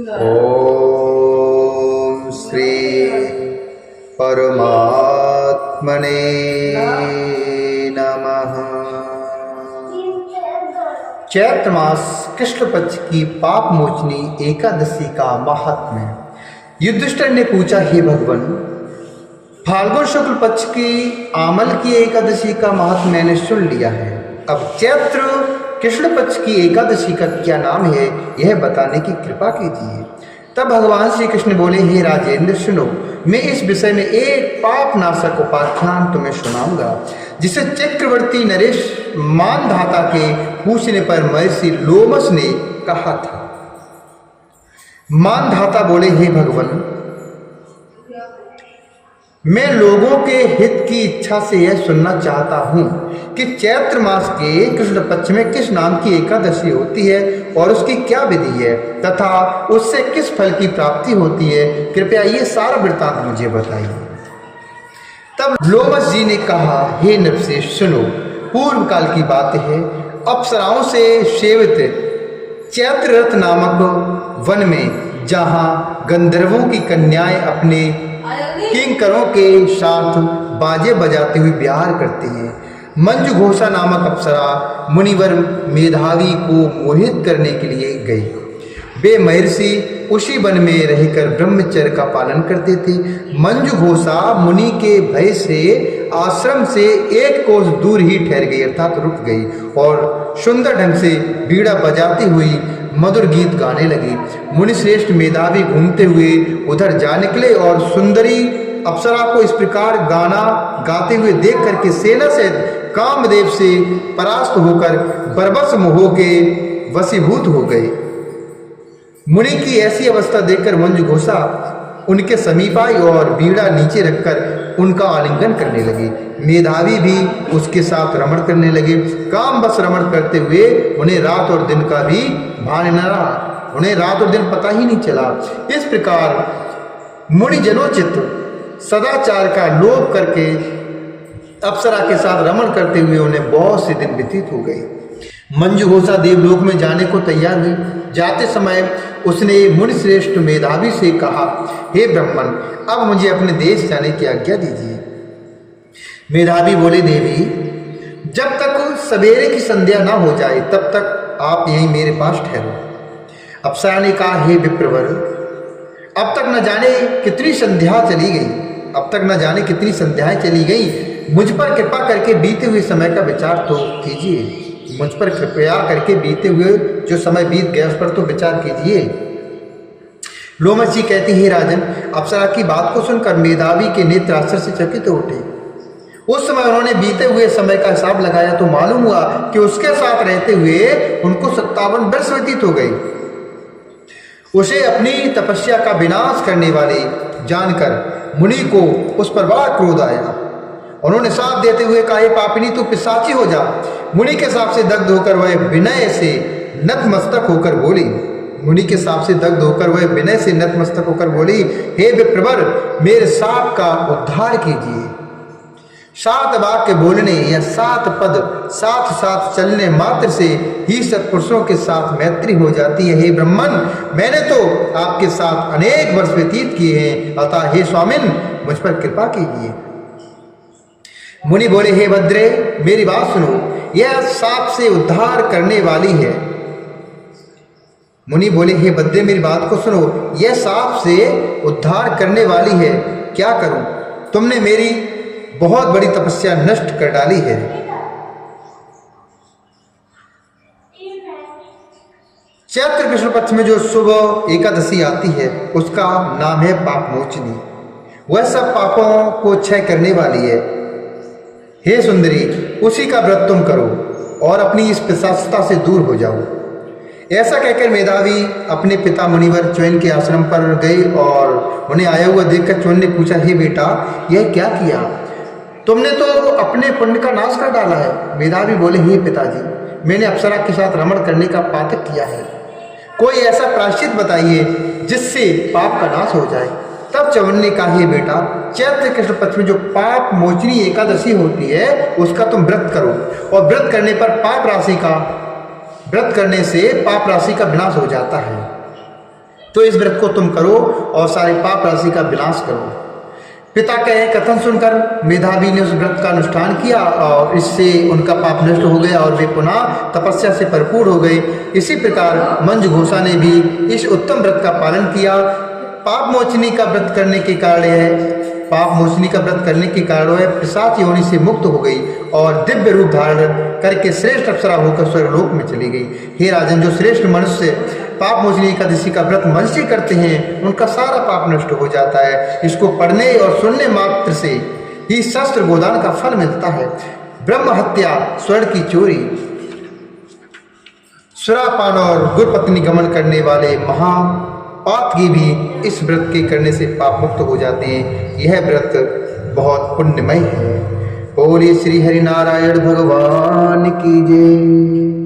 ओम श्री परमात्मने नमः। चैत्र मास कृष्ण पक्ष की पाप मोचनी एकादशी का महात्म्य। युधिष्ठिर ने पूछा, हे भगवान, फाल्गुन शुक्ल पक्ष की आमल की एकादशी का महत्व मैंने सुन लिया है, अब चैत्र कृष्ण पक्ष की एकादशी का क्या नाम है, यह बताने की कृपा कीजिए। तब भगवान श्री कृष्ण बोले, हे राजेंद्र सुनो, मैं इस विषय में एक पाप नाशक उपाख्यान तुम्हें सुनाऊंगा, जिसे चक्रवर्ती नरेश मानधाता के पूछने पर महर्षि लोमस ने कहा था। मानधाता बोले, हे भगवान, मैं लोगों के हित की इच्छा से यह सुनना चाहता हूँ कि चैत्र मास के कृष्ण पक्ष में किस नाम की एकादशी होती है और उसकी क्या विधि है तथा उससे किस फल की प्राप्ति होती है। कृपया ये सारा वृत्तांत मुझे बताइए। तब लोमस जी ने कहा, हे नृपश्रेष्ठ सुनो, पूर्व काल की बात है। अप्सराओं से सेवित चैत्ररथ नामक वन में, जहाँ गंधर्वों की कन्याएं अपने किंकरों के साथ बाजे बजाते हुए विहार करती हैं, मंजू घोषा नामक अप्सरा मुनिवर मेधावी को मोहित करने के लिए गई। वे महर्षि उसी वन में रहकर ब्रह्मचर्य का पालन करते थे। मंजू घोषा मुनि के भय से आश्रम से एक कोस दूर ही ठहर गई, अर्थात रुक गई, और सुंदर ढंग से बीड़ा बजाती हुई मधुर गीत गाने लगी। मुनि श्रेष्ठ मेधावी घूमते हुए उधर जा निकले और सुंदरी अप्सरा को इस प्रकार गाना गाते हुए देख करके सेना सहित कामदेव से परास्त होकर बरबस मोह के वशीभूत हो गए। मुनि की ऐसी अवस्था देखकर मंजू घोषा उनके समीप आई और बीड़ा नीचे रखकर उनका आलिंगन करने लगी। मेधावी भी उसके साथ रमण करने लगे। काम बस रमण करते हुए उन्हें रात और दिन का भी भान न रहा, उन्हें रात और दिन पता ही नहीं चला। इस प्रकार मुनि जनोचित सदाचार का लोभ करके अप्सरा के साथ रमण करते हुए उन्हें बहुत से दिन व्यतीत हो गए। मंजू घोषा देवलोक में जाने को तैयार हुई। जाते समय उसने मुनि श्रेष्ठ मेधावी से कहा, हे ब्राह्मण, अब मुझे अपने देश जाने की आज्ञा दीजिए। मेधावी बोले, देवी, जब तक सवेरे की संध्या ना हो जाए तब तक आप यहीं मेरे पास ठहरो। अप्सरा ने कहा, हे विप्रवर, अब तक न जाने कितनी संध्या चली गई, अब तक न जाने कितनी संध्याएं चली गई, मुझ पर कृपा करके बीते हुए समय का विचार तो कीजिए। मुझ पर कृपया करके बीते हुए जो समय बीत गया उस पर तो विचार कीजिए। लोमस जी कहती, हे राजन, अप्सरा की बात को सुनकर मेधावी के नेत्र आश्चर्य से चकित उठे। उस समय उन्होंने बीते हुए समय का हिसाब लगाया तो मालूम हुआ कि उसके साथ रहते हुए उनको 57 वर्ष व्यतीत हो गए। उसे अपनी तपस्या का विनाश करने वाले जानकर मुनि को उस पर बड़ा क्रोध आया। उन्होंने साथ देते हुए कहा, पापिनी, तू पिशाची हो जा। मुनि के साप से दग्ध होकर वह विनय से नतमस्तक होकर बोली। मुनि के साप से दग्ध होकर वह विनय से नतमस्तक होकर बोली, हे विप्रवर, मेरे साप का उद्धार कीजिए। 7 वाक्य बोलने या 7 पद साथ साथ चलने मात्र से ही सत्पुरुषों के साथ मैत्री हो जाती है। हे ब्राह्मण, मैंने तो आपके साथ अनेक वर्ष व्यतीत किए हैं, अतः हे स्वामिन, मुझ पर कृपा कीजिए। मुनि बोले, हे भद्रे, मेरी बात सुनो, यह साप से उद्धार करने वाली है। मुनि बोले, हे भद्रे, मेरी बात को सुनो, यह साप से उद्धार करने वाली है, क्या करूं? तुमने मेरी बहुत बड़ी तपस्या नष्ट कर डाली है। चैत्र कृष्ण पक्ष में जो शुभ एकादशी आती है उसका नाम है पाप मोचनी। वह सब पापों को क्षय करने वाली है। हे सुंदरी, उसी का व्रत तुम करो और अपनी इस पिशाचता से दूर हो जाओ। ऐसा कहकर मेधावी अपने पिता मुनिवर च्वेन के आश्रम पर गए और उन्हें आया हुआ देखकर च्वेन ने पूछा, हे बेटा, यह क्या किया? तुमने तो अपने पुण्य का नाश कर डाला है। मेधावी बोले, हे पिताजी, मैंने अप्सरा के साथ रमण करने का पातक किया है। कोई ऐसा प्रायश्चित बताइए जिससे पाप का नाश हो जाए। तब च्यवन ने कहा, हे बेटा, चैत्र कृष्ण पक्ष में जो पाप मोचनी एकादशी होती है उसका तुम व्रत करो, और व्रत करने पर व्रत करने से पाप राशि का विनाश हो जाता है। तो इस व्रत को तुम करो और सारे पाप राशि का विनाश करो। पिता का यह कथन सुनकर मेधावी ने उस व्रत का अनुष्ठान किया और इससे उनका पाप नष्ट हो गया और वे पुनः तपस्या से भरपूर हो गए। इसी प्रकार मंजू घोषा ने भी इस उत्तम व्रत का पालन किया। पाप मोचनी का व्रत करने के कारण वह पिशाच योनि से मुक्त हो गई और दिव्य रूप धारण करके श्रेष्ठ अप्सरा होकर स्वर्गलोक में चली गई। हे राजन, जो श्रेष्ठ मनुष्य पाप मोचनी एकादशी का व्रत मन से करते हैं उनका सारा पाप नष्ट हो जाता है। इसको पढ़ने और सुनने मात्र से ही शस्त्र गोदान का फल मिलता है। ब्रह्म हत्या, स्वर्ण की चोरी, सुरापान और गुरपत्नी गमन करने वाले महापातकी भी इस व्रत के करने से पाप मुक्त हो जाते हैं। यह व्रत बहुत पुण्यमय है। बोलिए श्री हरि नारायण भगवान की जय।